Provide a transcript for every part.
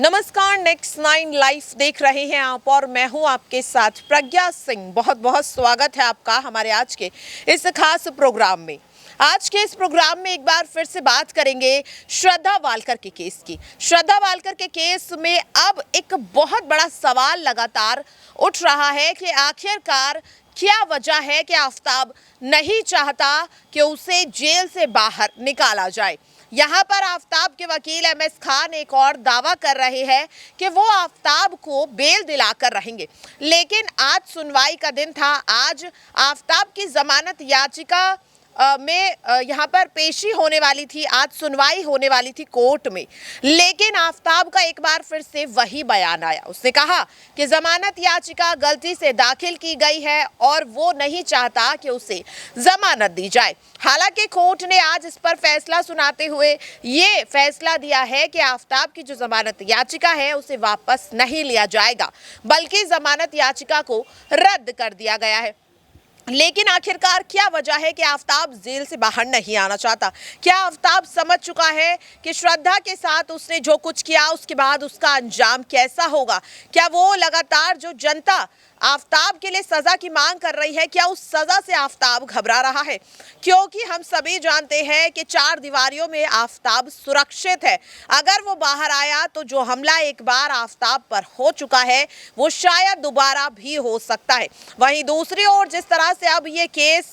नमस्कार, next 9 live देख रहे हैं आप और मैं हूं आपके साथ प्रज्ञा सिंह। बहुत बहुत स्वागत है आपका हमारे आज के इस खास प्रोग्राम में। आज के इस प्रोग्राम में एक बार फिर से बात करेंगे श्रद्धा वालकर के केस की। श्रद्धा वालकर के केस में अब एक बहुत बड़ा सवाल लगातार उठ रहा है कि आखिरकार क्या वजह है कि आफताब नहीं चाहता कि उसे जेल से बाहर निकाला जाए। यहाँ पर आफताब के वकील MS खान एक और दावा कर रहे हैं कि वो आफताब को बेल दिलाकर रहेंगे, लेकिन आज सुनवाई का दिन था। आज आफताब की जमानत याचिका में यहाँ पर पेशी होने वाली थी, आज सुनवाई होने वाली थी कोर्ट में, लेकिन आफताब का एक बार फिर से वही बयान आया। उसने कहा कि जमानत याचिका गलती से दाखिल की गई है और वो नहीं चाहता कि उसे जमानत दी जाए। हालांकि कोर्ट ने आज इस पर फैसला सुनाते हुए ये फैसला दिया है कि आफताब की जो जमानत याचिका है उसे वापस नहीं लिया जाएगा, बल्कि जमानत याचिका को रद्द कर दिया गया है। लेकिन आखिरकार क्या वजह है कि आफताब जेल से बाहर नहीं आना चाहता? क्या आफताब समझ चुका है कि श्रद्धा के साथ उसने जो कुछ किया उसके बाद उसका अंजाम कैसा होगा? क्या वो लगातार जो जनता आफताब के लिए सजा की मांग कर रही है, क्या उस सजा से आफताब घबरा रहा है? क्योंकि हम सभी जानते हैं कि 4 दीवारियों में आफताब सुरक्षित है। अगर वो बाहर आया तो जो हमला एक बार आफताब पर हो चुका है वो शायद दोबारा भी हो सकता है। वहीं दूसरी ओर जिस तरह से अब ये केस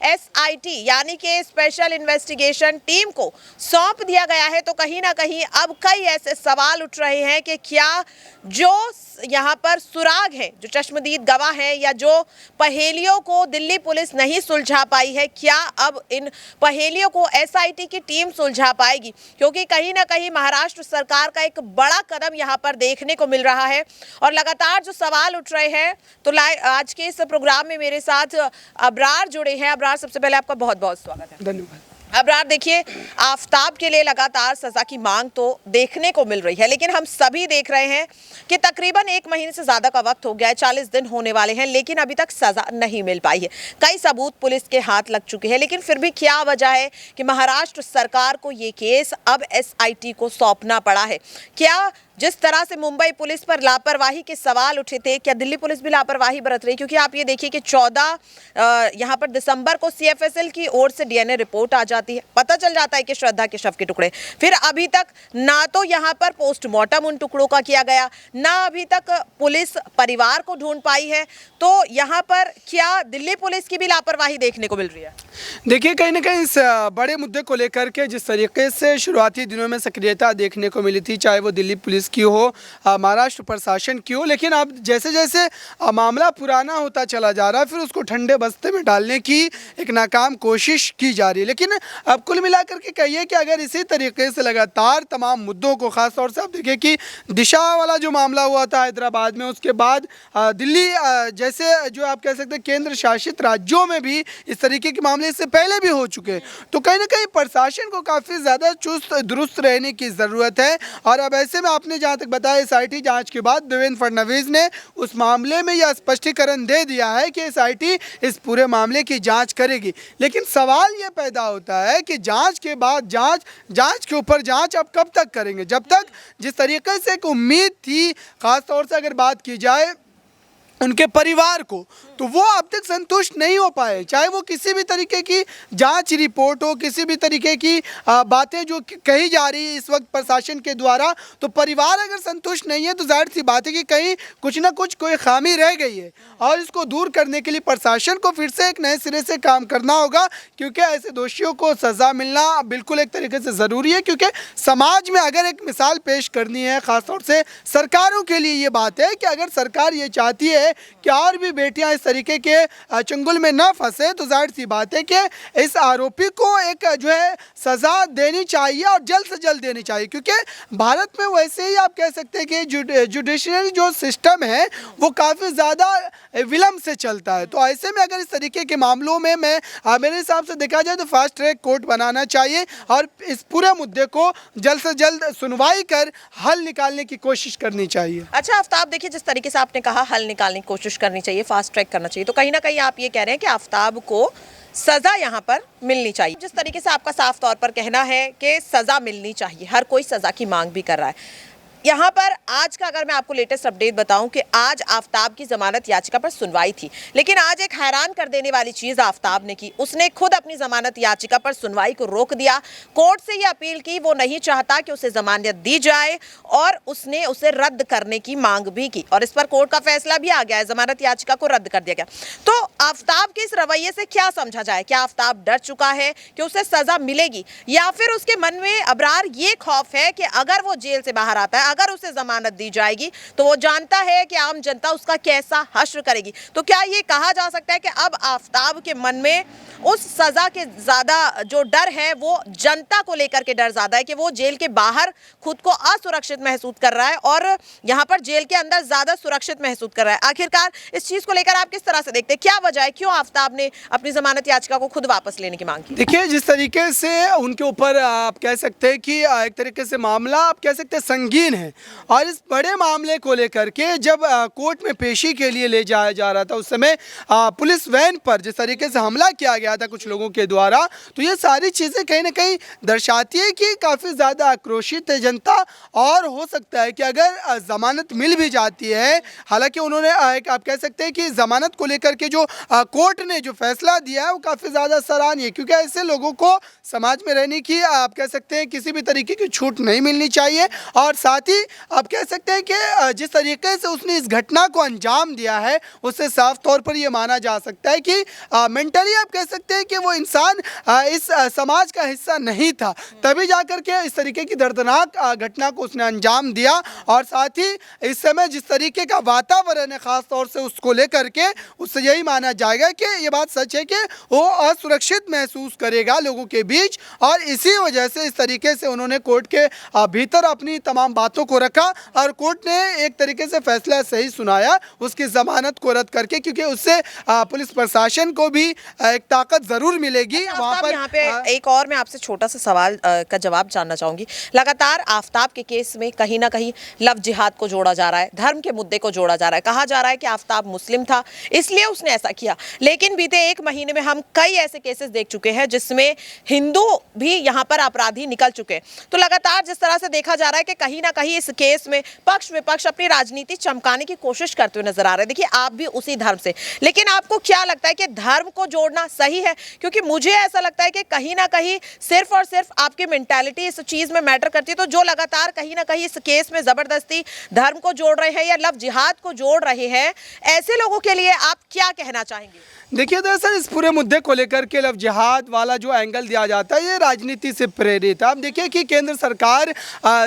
SIT यानी कि स्पेशल इन्वेस्टिगेशन टीम को सौंप दिया गया है, तो कहीं ना कहीं अब कई ऐसे सवाल उठ रहे हैं कि क्या जो यहाँ पर सुराग है, जो चश्मदीद गवाह है या जो पहेलियों को दिल्ली पुलिस नहीं सुलझा पाई है, क्या अब इन पहेलियों को SIT की टीम सुलझा पाएगी? क्योंकि कहीं ना कहीं महाराष्ट्र सरकार का एक बड़ा कदम यहाँ पर देखने को मिल रहा है और लगातार जो सवाल उठ रहे हैं। तो आज के इस प्रोग्राम में मेरे साथ अबरार जुड़े हैं। अबरार, सबसे पहले आपका बहुत बहुत स्वागत है। धन्यवाद। अबरार, देखिए, आफताब के लिए लगातार सजा की मांग तो देखने को मिल रही है, लेकिन हम सभी देख रहे हैं कि तकरीबन 1 महीने से ज्यादा का वक्त हो गया है, 40 दिन होने वाले हैं, लेकिन अभी तक सजा नहीं मिल पाई है। कई सबूत पुलिस के हाथ लग चुके हैं, लेकिन फिर भी क्या वजह है कि महाराष्ट्र सरकार को ये केस अब SIT को सौंपना पड़ा है? क्या जिस तरह से मुंबई पुलिस पर लापरवाही के सवाल उठे थे, क्या दिल्ली पुलिस भी लापरवाही बरत रही? क्योंकि आप ये देखिए कि 14 यहाँ पर दिसंबर को CFSL की ओर से DNA रिपोर्ट आ जाती है, पता चल जाता है कि श्रद्धा के शव के टुकड़े। फिर अभी तक ना तो यहाँ पर पोस्टमार्टम उन टुकड़ों का किया गया, ना अभी तक पुलिस परिवार को ढूंढ पाई है। तो यहाँ पर क्या दिल्ली पुलिस की भी लापरवाही देखने को मिल रही है? देखिए, कहीं ना कहीं इस बड़े मुद्दे को लेकर के जिस तरीके से शुरुआती दिनों में सक्रियता देखने को मिली थी, चाहे वो दिल्ली पुलिस की हो, महाराष्ट्र प्रशासन की हो, लेकिन अब जैसे जैसे मामला पुराना होता चला जा रहा है, फिर उसको ठंडे बस्ते में डालने की एक नाकाम कोशिश की जा रही है। लेकिन अब कुल मिलाकर के कहिए कि अगर इसी तरीके से लगातार तमाम मुद्दों को, खासतौर से आप देखिए कि दिशा वाला जो मामला हुआ था हैदराबाद में, उसके बाद दिल्ली जैसे जो आप कह सकते हैं केंद्र शासित राज्यों में भी इस तरीके के मामले इससे पहले भी हो चुके हैं, तो कहीं ना कहीं प्रशासन को काफ़ी ज़्यादा चुस्त दुरुस्त रहने की ज़रूरत है। और अब ऐसे में आपने जहाँ तक बताया, SIT जांच के बाद देवेंद्र फडणवीस ने उस मामले में यह स्पष्टीकरण दे दिया है कि SIT इस पूरे मामले की जांच करेगी। लेकिन सवाल ये पैदा होता है कि जांच के बाद जांच के ऊपर जांच अब कब तक करेंगे? जब तक जिस तरीके से एक उम्मीद थी, खासतौर से अगर बात की जाए उनके परिवार को, तो वो अब तक संतुष्ट नहीं हो पाए। चाहे वो किसी भी तरीके की जांच रिपोर्ट हो, किसी भी तरीके की बातें जो कही जा रही है इस वक्त प्रशासन के द्वारा, तो परिवार अगर संतुष्ट नहीं है तो जाहिर सी बात है कि कहीं कुछ ना कुछ कोई खामी रह गई है और इसको दूर करने के लिए प्रशासन को फिर से एक नए सिरे से काम करना होगा, क्योंकि ऐसे दोषियों को सज़ा मिलना बिल्कुल एक तरीके से ज़रूरी है। क्योंकि समाज में अगर एक मिसाल पेश करनी है, ख़ासतौर से सरकारों के लिए ये बात है कि अगर सरकार ये चाहती है कि और भी बेटियां इस तरीके के चंगुल में न फंसे, तो जाहिर सी बात है कि इस आरोपी को एक जो है सज़ा देनी चाहिए और जल्द से जल्द देनी चाहिए। क्योंकि भारत में वैसे ही आप कह सकते हैं कि जुडिशरी जो सिस्टम है वो काफ़ी ज़्यादा विलम्ब से चलता है। तो ऐसे में अगर इस तरीके के मामलों में मेरे हिसाब से देखा जाए तो फास्ट ट्रैक कोर्ट बनाना चाहिए और इस पूरे मुद्दे को जल्द से जल्द सुनवाई कर हल निकालने की कोशिश करनी चाहिए। अच्छा आफताब, देखिए, जिस तरीके से आपने कहा हल निकालने की कोशिश करनी चाहिए, फास्ट ट्रैक करना चाहिए, तो कहीं ना कहीं आप ये कह रहे हैं कि आफताब को सजा यहाँ पर मिलनी चाहिए। जिस तरीके से आपका साफ तौर पर कहना है कि सजा मिलनी चाहिए, हर कोई सजा की मांग भी कर रहा है, यहाँ पर आज का अगर मैं आपको लेटेस्ट अपडेट बताऊं कि आज आफ्ताब की जमानत याचिका पर सुनवाई थी, लेकिन आज एक हैरान कर देने वाली चीज आफ्ताब ने की। उसने खुद अपनी जमानत याचिका पर सुनवाई को रोक दिया। कोर्ट से ये अपील की, वो नहीं चाहता कि उसे जमानत दी जाए और उसने उसे रद्द करने की मांग भी की और इस पर कोर्ट का फैसला भी आ गया है, जमानत याचिका को रद्द कर दिया गया। तो आफ्ताब के इस रवैये से क्या समझा जाए? क्या आफ्ताब डर चुका है कि उसे सजा मिलेगी, या फिर उसके मन में अबरार ये खौफ है कि अगर वो जेल से बाहर आता है, अगर उसे जमानत दी जाएगी तो वो जानता है कि आम जनता उसका कैसा हश्र करेगी। तो क्या ये कहा जा सकता है कि अब आफ्ताब के मन में उस सजा के ज्यादा जो डर है वो जनता को लेकर के डर ज्यादा है कि वो जेल के बाहर खुद को असुरक्षित महसूस कर रहा है और यहाँ पर जेल के अंदर ज्यादा सुरक्षित महसूस कर रहा है। आखिरकार इस चीज को लेकर आप किस तरह से देखते हैं? क्या वजह है, क्यों आफ्ताब ने अपनी जमानत याचिका को खुद वापस लेने की मांग की? देखिए, जिस तरीके से उनके ऊपर आप कह सकते हैं कि एक तरीके से मामला आप कह सकते हैं संगीन है, और इस बड़े मामले को लेकर के जब कोर्ट में पेशी के लिए ले जाया जा रहा था, उस समय पुलिस वैन पर जिस तरीके से हमला किया गया था कुछ लोगों के द्वारा, तो ये सारी चीज़ें कहीं ना कहीं दर्शाती है कि काफ़ी ज़्यादा आक्रोशित है जनता। और हो सकता है कि अगर ज़मानत मिल भी जाती है, हालांकि उन्होंने एक आप कह सकते हैं कि ज़मानत को लेकर के जो कोर्ट ने जो फैसला दिया है वो काफ़ी ज़्यादा सराहनीय है, क्योंकि ऐसे लोगों को समाज में रहने की आप कह सकते हैं किसी भी तरीके की छूट नहीं मिलनी चाहिए। और साथ ही आप कह सकते हैं कि जिस तरीके से उसने इस घटना को अंजाम दिया है, उससे साफ तौर पर यह माना जा सकता है कि मेंटली आप कह सकते हैं कि वो इंसान इस समाज का हिस्सा नहीं था, तभी जाकर के इस तरीके की दर्दनाक घटना को उसने अंजाम दिया। और साथ ही इस समय जिस तरीके का वातावरण है खास तौर से उसको लेकर के, उससे यही माना जाएगा कि ये बात सच है कि वो असुरक्षित महसूस करेगा लोगों के बीच, और इसी वजह से इस तरीके से उन्होंने कोर्ट के भीतर अपनी तमाम बातों को रखा और कोर्ट ने एक तरीके से फैसला सही सुनाया उसकी ज़मानत को रद्द करके, क्योंकि उससे पुलिस प्रशासन को भी एक ताकत ज़रूर मिलेगी। वहाँ पर यहाँ पे एक और मैं आपसे छोटा सा सवाल का जवाब जानना चाहूँगी। लगातार आफ्ताब के केस में कहीं ना कहीं लव जिहाद को जोड़ा जा रहा है, धर्म के मुद्दे को जोड़ा जा रहा है। कहा जा रहा है कि आफ्ताब मुस्लिम था इसलिए उसने ऐसा किया, लेकिन बीते एक महीने में हम कई ऐसे केसेस देख चुके हैं जिसमें हिंदू भी यहाँ पर अपराधी निकल चुके हैं। तो लगातार जिस तरह से देखा जा रहा है कि कहीं ना कहीं इस केस में पक्ष विपक्ष अपनी राजनीति चमकाने की कोशिश करते हुए नजर आ रहे हैं। देखिए, आप भी उसी धर्म से, लेकिन आपको क्या लगता है कि धर्म को जोड़ना सही है? क्योंकि मुझे ऐसा लगता है कि कहीं ना कहीं सिर्फ और सिर्फ आपकी मेंटालिटी इस चीज में मैटर करती है। तो जो लगातार कहीं ना कहीं इस केस में जबरदस्ती धर्म को जोड़ रहे हैं या लव जिहाद को जोड़ रहे हैं, ऐसे लोगों के लिए आप क्या कहना चाहेंगे? देखिए, दरअसल इस पूरे मुद्दे को लेकर के लव जिहाद वाला जो एंगल दिया जाता है ये राजनीति से प्रेरित है। आप देखिए कि केंद्र सरकार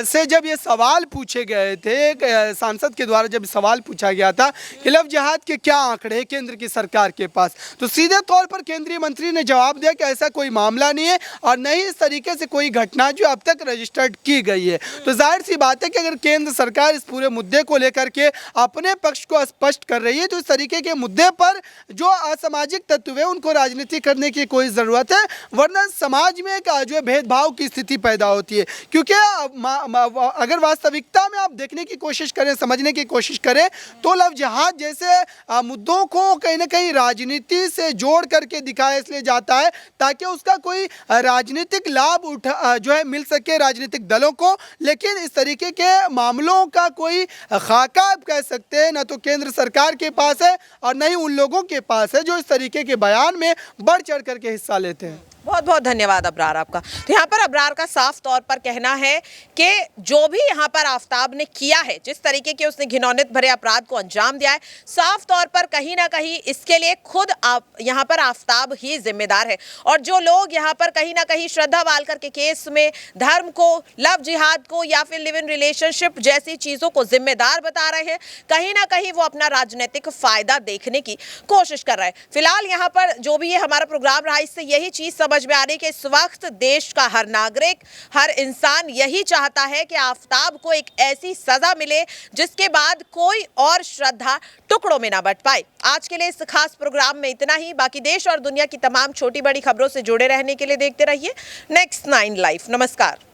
से जब ये सवाल पूछे गए थे, सांसद के द्वारा जब सवाल पूछा गया था कि लव जिहाद के क्या आंकड़े हैं केंद्र की सरकार के पास, तो सीधे तौर पर केंद्रीय मंत्री ने जवाब दिया कि ऐसा कोई मामला नहीं है और न ही इस तरीके से कोई घटना जो अब तक रजिस्टर्ड की गई है। तो जाहिर सी बात है कि अगर केंद्र सरकार इस पूरे मुद्दे को लेकर के अपने पक्ष को स्पष्ट कर रही है, तो इस तरीके के मुद्दे पर जो सामाजिक तत्व है उनको राजनीति करने की कोई ज़रूरत है, वरना समाज में एक जो है भेदभाव की स्थिति पैदा होती है। क्योंकि अगर वास्तविकता में आप देखने की कोशिश करें, समझने की कोशिश करें, तो लव जिहाद जैसे मुद्दों को कहीं ना कहीं राजनीति से जोड़ करके दिखाया इसलिए जाता है ताकि उसका कोई राजनीतिक लाभ जो है मिल सके राजनीतिक दलों को। लेकिन इस तरीके के मामलों का कोई खाका आप कह सकते हैं ना तो केंद्र सरकार के पास है और न ही उन लोगों के पास है जो इस तरीके के बयान में बढ़ चढ़ करके हिस्सा लेते हैं। बहुत बहुत धन्यवाद अबरार आपका। तो यहाँ पर अबरार का साफ तौर पर कहना है कि जो भी यहाँ पर आफ्ताब ने किया है, जिस तरीके के उसने घिनौनियत भरे अपराध को अंजाम दिया है, साफ तौर पर कहीं ना कहीं इसके लिए खुद यहाँ पर आफ्ताब ही जिम्मेदार है। और जो लोग यहाँ पर कहीं ना कहीं श्रद्धा वालकर के केस में धर्म को, लव जिहाद को या फिर लिव इन रिलेशनशिप जैसी चीजों को जिम्मेदार बता रहे हैं, कहीं ना कहीं वो अपना राजनीतिक फायदा देखने की कोशिश कर रहे हैं। फिलहाल यहाँ पर जो भी ये हमारा प्रोग्राम रहा, इससे यही चीज समझ में आ रही कि इस वक्त देश का हर नागरिक, हर इंसान यही चाहता है कि आफ्ताब को एक ऐसी सजा मिले जिसके बाद कोई और श्रद्धा टुकड़ों में ना बट पाए। आज के लिए इस खास प्रोग्राम में इतना ही। बाकी देश और दुनिया की तमाम छोटी बड़ी खबरों से जुड़े रहने के लिए देखते रहिए Next 9 लाइव। नमस्कार।